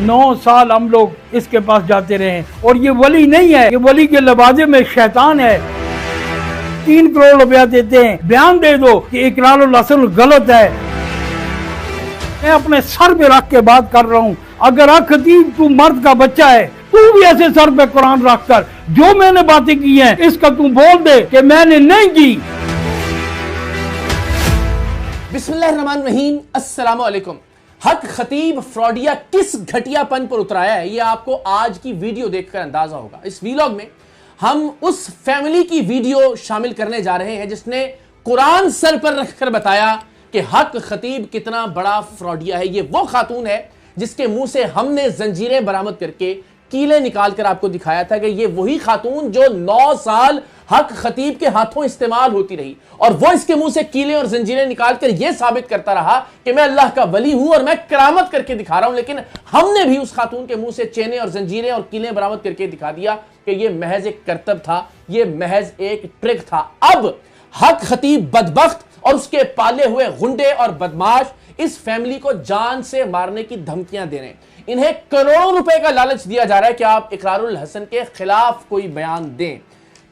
9 साल हम लोग इसके पास जाते रहे और ये वली नहीं है, ये वली के लबाजे में शैतान है। 3 करोड़ रुपया देते हैं, बयान दे दो कि इकरारुल हसन गलत है। मैं अपने सर पे रख के बात कर रहा हूँ, अगर खतीब तू मर्द का बच्चा है, तू भी ऐसे सर पे कुरान रख कर जो मैंने बातें की हैं इसका तू बोल दे कि मैंने नहीं की। बिस्मिल्लाहिर्रहमानिर्रहीम, अस्सलाम वालेकुम। हक खतीब फ्रॉडिया किस घटियापन पर उतराया है, ये आपको आज की वीडियो देखकर अंदाजा होगा। इस वीलॉग में हम उस फैमिली की वीडियो शामिल करने जा रहे हैं जिसने कुरान सर पर रखकर बताया कि हक खतीब कितना बड़ा फ्रॉडिया है। ये वो खातून है जिसके मुंह से हमने जंजीरें बरामद करके कीले निकाल कर आपको दिखाया था कि ये वही खातून जो 9 साल हक खतीब के हाथों इस्तेमाल होती रही और वो इसके मुंह से कीले और जंजीरें निकाल कर यह साबित करता रहा कि मैं अल्लाह का वली हूं और मैं करामत करके दिखा रहा हूं। लेकिन हमने भी उस खातून के मुंह से चेने और जंजीरें और कीले बरामद करके दिखा दिया कि यह महज एक करतब था, यह महज एक ट्रिक था। अब हक खतीब बदबख्त और उसके पाले हुए गुंडे और बदमाश इस फैमिली को जान से मारने की धमकियां दे रहे हैं। इन्हें करोड़ों रुपए का लालच दिया जा रहा है कि आप इकरारुल हसन के खिलाफ कोई बयान दें।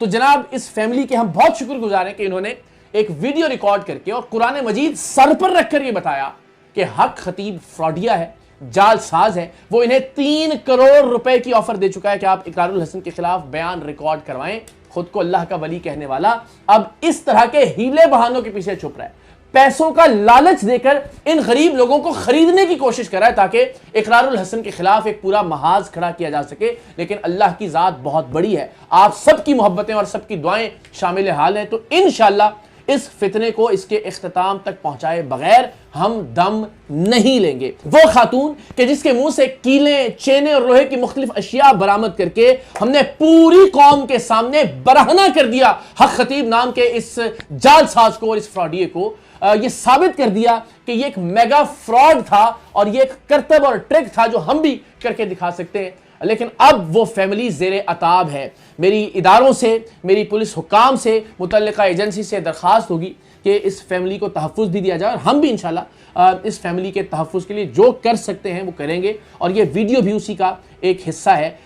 तो जनाब, इस फैमिली के हम बहुत शुक्रगुजार हैं कि इन्होंने एक वीडियो रिकॉर्ड करके और कुरान मजीद सर पर रखकर यह बताया कि हक खतीब फ्रॉडिया है, जालसाज है। वो इन्हें 3 करोड़ रुपए की ऑफर दे चुका है कि आप इकरारुल हसन के खिलाफ बयान रिकॉर्ड करवाएं। खुद को अल्लाह का वली कहने वाला अब इस तरह के हीले बहानों के पीछे छुप रहा है, पैसों का लालच देकर इन गरीब लोगों को खरीदने की कोशिश कर रहा है ताकि इकरारुल हसन के खिलाफ एक पूरा महाज खड़ा किया जा सके। लेकिन अल्लाह की जात बहुत बड़ी है, आप सबकी मोहब्बतें और सबकी दुआएं शामिल हाल हैं। तो इंशाअल्लाह इस फितने को इसके इख्तिताम तक पहुंचाए बगैर हम दम नहीं लेंगे। वो खातून कि जिसके मुंह से कीले, चेने और लोहे की मुख्तलिफ अशिया बरामद करके हमने पूरी कौम के सामने बरहना कर दिया हक खतीब नाम के इस जालसाज को और इस फ्रॉडिये को। ये साबित कर दिया कि ये एक मेगा फ्रॉड था और ये एक करतब और ट्रिक था जो हम भी करके दिखा सकते हैं। लेकिन अब वो फैमिली जेरे अताब है। मेरी इदारों से, मेरी पुलिस हुकाम से, मुतल्लिका एजेंसी से दरख्वास्त होगी कि इस फैमिली को तहफ़्फ़ुज़ भी दिया जाए और हम भी इंशाल्लाह इस फैमिली के तहफ़्फ़ुज़ के लिए जो कर सकते हैं वो करेंगे। और ये वीडियो भी उसी का एक हिस्सा है।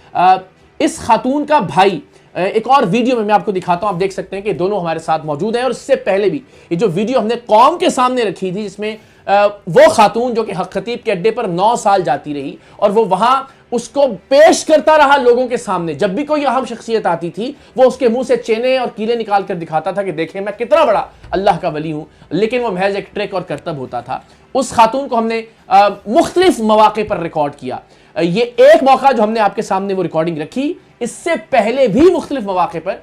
इस खातून का भाई, एक और वीडियो में मैं आपको दिखाता हूं, आप देख सकते हैं कि दोनों हमारे साथ मौजूद हैं। और इससे पहले भी ये जो वीडियो हमने कौम के सामने रखी थी जिसमें वो खातून जो कि हक खतीब के अड्डे पर 9 साल जाती रही और वो वहां उसको पेश करता रहा लोगों के सामने। जब भी कोई अहम शख्सियत आती थी वो उसके मुंह से चेने और कीले निकाल कर दिखाता था कि देखें मैं कितना बड़ा अल्लाह का वली हूं, लेकिन वो महज एक ट्रिक और करतब होता था। उस खातून को हमने मुख्तलिफ मौके पर रिकॉर्ड किया। ये एक मौका जो हमने आपके सामने वो रिकॉर्डिंग रखी, इससे पहले भी मुख्तलिफ मौके पर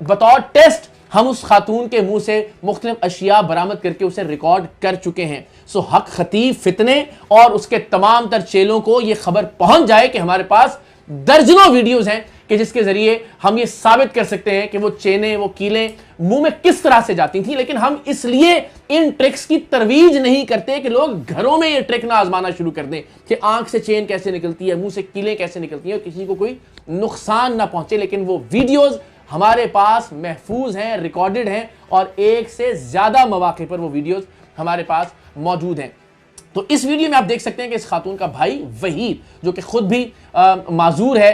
बतौर टेस्ट हम उस खातून के मुंह से मुख्तलिफ अशिया बरामद करके उसे रिकॉर्ड कर चुके हैं। सो हक खतीब फितने और उसके तमाम तर चेलों को यह खबर पहुंच जाए कि हमारे पास दर्जनों वीडियोज हैं कि जिसके जरिए हम ये साबित कर सकते हैं कि वो चेने, वो कीलें मुंह में किस तरह से जाती थी। लेकिन हम इसलिए इन ट्रिक्स की तरवीज नहीं करते कि लोग घरों में ये ट्रिक ना आजमाना शुरू कर दें कि आंख से चेन कैसे निकलती है, मुंह से कीलें कैसे निकलती हैं और किसी को कोई नुकसान ना पहुंचे। लेकिन वो वीडियोज हमारे पास महफूज हैं, रिकॉर्डेड हैं और एक से ज्यादा मौके पर वो वीडियोज हमारे पास मौजूद हैं। तो इस वीडियो में आप देख सकते हैं कि इस खातून का भाई वहीद, जो कि खुद भी माजूर है,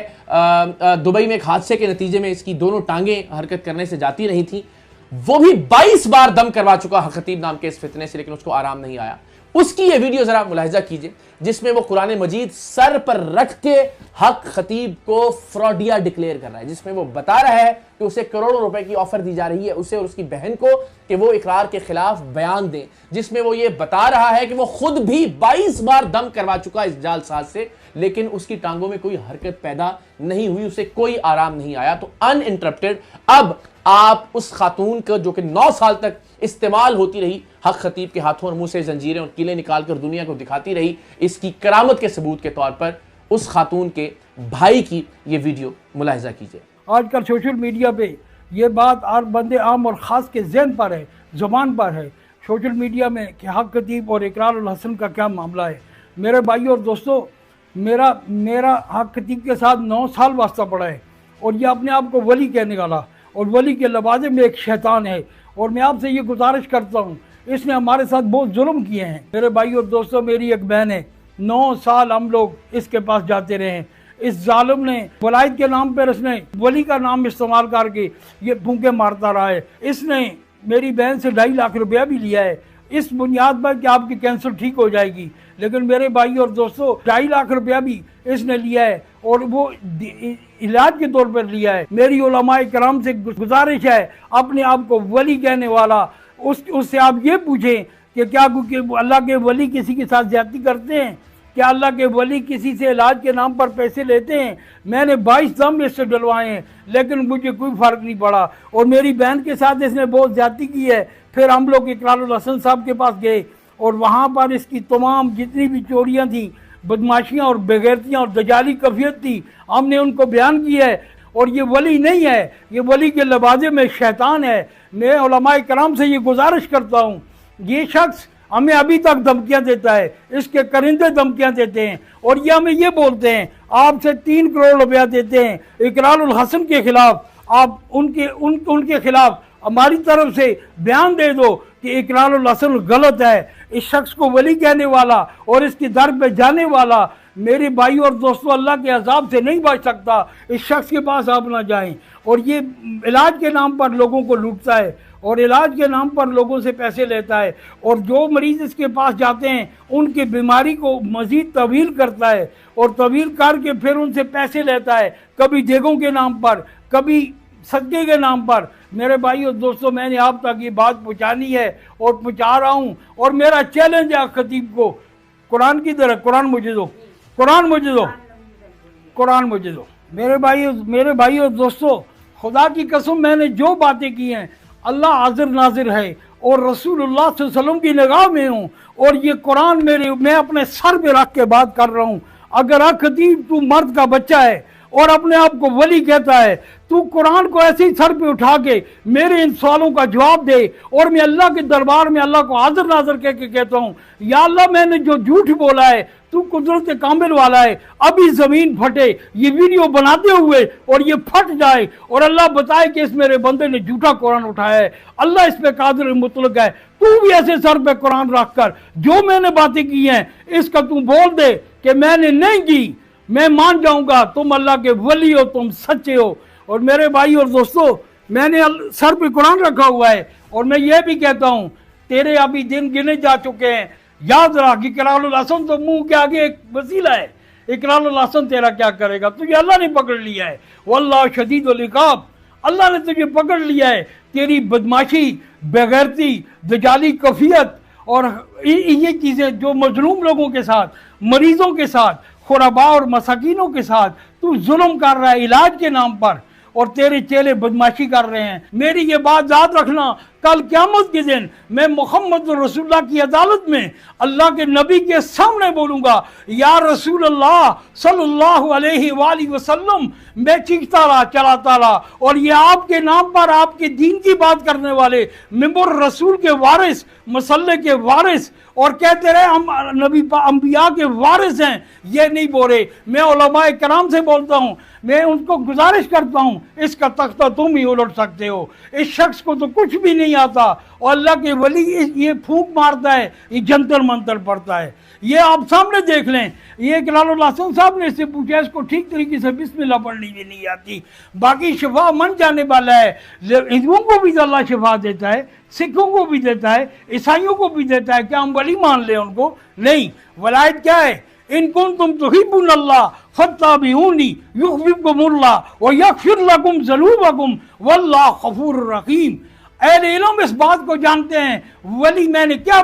दुबई में एक हादसे के नतीजे में इसकी दोनों टांगें हरकत करने से जाती रही थी, वो भी 22 बार दम करवा चुका हक खतीब नाम के इस फितने से, लेकिन उसको आराम नहीं आया। उसकी ये वीडियो जरा मुलाहिजा कीजिए जिसमें वो कुरान मजीद सर पर रख के हक खतीब को फ्रॉडिया डिक्लेयर कर रहा है, जिसमें वो बता रहा है कि उसे करोड़ों रुपए की ऑफर दी जा रही है, उसे और उसकी बहन को, कि वो इकरार के खिलाफ बयान दें। जिसमें वो ये बता रहा है कि वो खुद भी 22 बार दम करवा चुका इस जालसाज से, लेकिन उसकी टांगों में कोई हरकत पैदा नहीं हुई, उसे कोई आराम नहीं आया। तो अनइंटरप्टेड अब आप उस खातून को जो कि 9 साल तक इस्तेमाल होती रही, हक खतीब के हाथों और मुंह से जंजीरें और कीले निकालकर दुनिया को दिखाती रही, इसकी करामत के सबूत के तौर पर उस खातून के भाई की ये वीडियो मुलाहिजा कीजिए। आजकल सोशल मीडिया पे ये बात हर बंदे आम और ख़ास के ज़हन पर है, ज़ुबान पर है सोशल मीडिया में कि हक खतीब और इकरारुल हसन का क्या मामला है। मेरे भाइयों और दोस्तों, मेरा हक खतीब के साथ 9 साल वास्ता पड़ा है और ये अपने आप को वली कहने वाला और वली के लबाजे में एक शैतान है। और मैं आपसे ये गुजारिश करता हूँ, इसने हमारे साथ बहुत जुल्म किए हैं। मेरे भाई और दोस्तों, मेरी एक बहन है 9 साल हम लोग इसके पास जाते रहे। इस जालिम ने वलायत के नाम पर इसने वली का नाम इस्तेमाल करके ये फूंके मारता रहा है। इसने मेरी बहन से 2.5 लाख रुपया भी लिया है इस बुनियाद पर कि आपकी कैंसर ठीक हो जाएगी। लेकिन मेरे भाई और दोस्तों 2.5 लाख रुपया भी इसने लिया है और वो इलाज के तौर पर लिया है। मेरी उलमाए कराम से गुजारिश है, अपने आप को वली कहने वाला उससे आप ये पूछें कि क्या अल्लाह के वली किसी के साथ ज्यादती करते हैं? क्या अल्लाह के वली किसी से इलाज के नाम पर पैसे लेते हैं? मैंने 22 दम इससे डलवाए हैं लेकिन मुझे कोई फ़र्क नहीं पड़ा। और मेरी बहन के साथ इसने बहुत ज्यादती की है। फिर हम लोग इकरारुल हसन साहब के पास गए और वहाँ पर इसकी तमाम जितनी भी चोरियाँ थी, बदमाशियाँ और बेगैरतियाँ और दजाली कफियत थी, हमने उनको बयान किया है। और ये वली नहीं है, ये वली के लबाजे में शैतान है। मैं उलमाए कराम से ये गुजारिश करता हूँ, ये शख्स हमें अभी तक धमकियां देता है, इसके करिंदे धमकियां देते हैं और ये हमें ये बोलते हैं आपसे 3 करोड़ रुपया देते हैं इकरारुल हसन के खिलाफ, आप उनके खिलाफ हमारी तरफ से बयान दे दो कि इकरारुल हसन गलत है। इस शख्स को वली कहने वाला और इसकी दर पे जाने वाला मेरे भाई और दोस्तों अल्लाह के अजाब से नहीं बच सकता। इस शख्स के पास आप ना जाएं। और ये इलाज के नाम पर लोगों को लूटता है और इलाज के नाम पर लोगों से पैसे लेता है और जो मरीज इसके पास जाते हैं उनकी बीमारी को मजीद तवील करता है और तवील करके फिर उनसे पैसे लेता है, कभी देगों के नाम पर, कभी सदके के नाम पर। मेरे भाई और दोस्तों, मैंने आप तक ये बात पहुँचानी है और पहुँचा रहा हूँ। और मेरा चैलेंज है खतीब को, कुरान की तरह, कुरान मुझे दो, कुरान मुझे दो, कुरान मुझे दो। मेरे भाई और दोस्तों, खुदा की कसम मैंने जो बातें की हैं अल्लाह हाजिर नाजिर है और रसूलुल्लाह सल्लल्लाहु अलैहि वसल्लम की निगाह में हूँ और ये कुरान मैं अपने सर पे रख के बात कर रहा हूँ। अगर खतीब तू मर्द का बच्चा है और अपने आप को वली कहता है, तू कुरान को ऐसे ही सर पे उठा के मेरे इन सवालों का जवाब दे और मैं अल्लाह के दरबार में अल्लाह को हाजिर नाजिर कह के कहता हूँ, या अल्लाह मैंने जो झूठ बोला है तू कुदरत कामिल वाला है, अभी जमीन फटे ये वीडियो बनाते हुए और ये फट जाए और अल्लाह बताए कि इस मेरे बंदे ने झूठा कुरान उठाया है। अल्लाह इस पे कादिर मुतलक है। तू भी ऐसे सर पे कुरान रख कर जो मैंने बातें की हैं इसका तू बोल दे कि मैंने नहीं की, मैं मान जाऊंगा तुम अल्लाह के वली हो, तुम सच्चे हो। और मेरे भाई और दोस्तों, मैंने सर पे कुरान रखा हुआ है और मैं ये भी कहता हूँ तेरे अभी दिन गिने जा चुके हैं। याद रख, इकरारुल हसन तो मुंह के आगे एक वसीला है, इकरारुल हसन तेरा क्या करेगा? तुझे अल्लाह ने पकड़ लिया है, वल्लाह शदीदुल इकाब, अल्लाह ने तुझे पकड़ लिया है। तेरी बदमाशी, बेगैरती, दजाली कफियत और ये चीज़ें जो मजलूम लोगों के साथ, मरीजों के साथ, खुरबा और मसाकीनों के साथ तू जुल्म कर रहा है इलाज के नाम पर और तेरे चेले बदमाशी कर रहे हैं। मेरी ये बात याद रखना, कल क़यामत के दिन मैं मोहम्मद रसूलुल्लाह की अदालत में अल्लाह के नबी के सामने बोलूँगा, या रसूल अल्लाह सल्लल्लाहु अलैहि वसल्लम, मैं चीखता रहा, चलाता रहा और ये आपके नाम पर आपके दीन की बात करने वाले मिंबर रसूल के वारिस, मसल्ले के वारिस और कहते रहे हम नबी अंबिया के वारिस हैं, ये नहीं बोले। मैं उलमाए कराम से बोलता हूँ, मैं उनको गुजारिश करता हूँ, इसका तख्ता तुम ही उलट सकते हो। इस शख्स को तो कुछ भी नहीं आता और अल्लाह के वली ये फूंक मारता है, ये जंतर मंतर पड़ता है। ये आप सामने देख लें, ये इकरारुल हसन साहब ने इससे पूछा, इसको ठीक तरीके से बिस्मिल्लाह पढ़नी भी नहीं आती। बाकी शिफा मन जाने वाला है। हिंदुओं को भी अल्लाह शिफा देता है, सिखों को भी देता है, ईसाइयों को भी देता है। क्या हम वली मान लें उनको? नहीं। वलायत क्या है? इन कुंतुम तुहिब्बुनल्लाह फत्तबिऊनी युहिब्बुकुमुल्लाह व यगफिर लकुम ज़ुनूबकुम वल्लाहु गफूरुर रहीम। अहले इल्म इस बात को जानते हैं, वली मैंने क्या